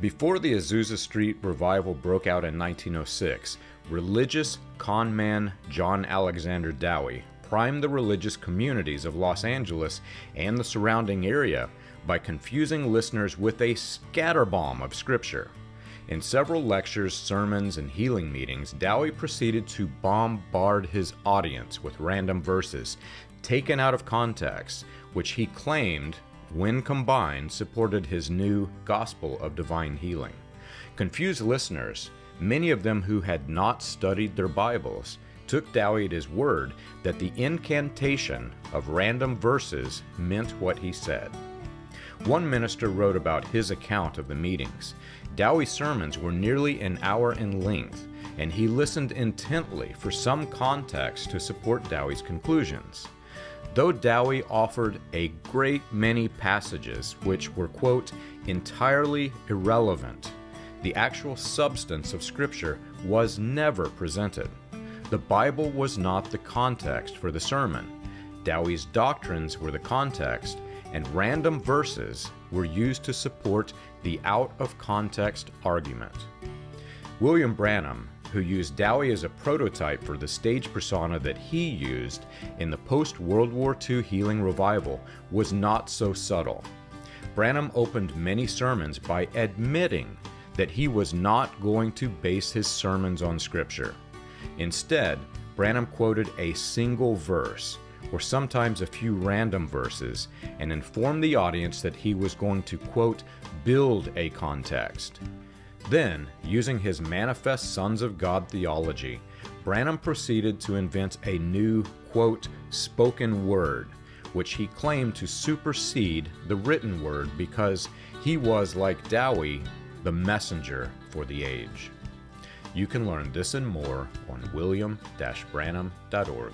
Before the Azusa Street Revival broke out in 1906, religious conman John Alexander Dowie primed the religious communities of Los Angeles and the surrounding area by confusing listeners with a scatterbomb of scripture. In several lectures, sermons, and healing meetings, Dowie proceeded to bombard his audience with random verses taken out of context, which he claimed, when combined, supported his new gospel of divine healing. Confused listeners, many of them who had not studied their Bibles, took Dowie at his word that the incantation of random verses meant what he said. One minister wrote about his account of the meetings. Dowie's sermons were nearly an hour in length, and he listened intently for some context to support Dowie's conclusions. Though Dowie offered a great many passages which were, quote, entirely irrelevant, the actual substance of Scripture was never presented. The Bible was not the context for the sermon. Dowie's doctrines were the context, and random verses were used to support the out-of-context argument. William Branham, who used Dowie as a prototype for the stage persona that he used in the post-World War II healing revival, was not so subtle. Branham opened many sermons by admitting that he was not going to base his sermons on Scripture. Instead, Branham quoted a single verse, or sometimes a few random verses, and informed the audience that he was going to, quote, build a context. Then, using his manifest Sons of God theology, Branham proceeded to invent a new, quote, spoken word, which he claimed to supersede the written word because he was, like Dowie, the messenger for the age. You can learn this and more on william-branham.org.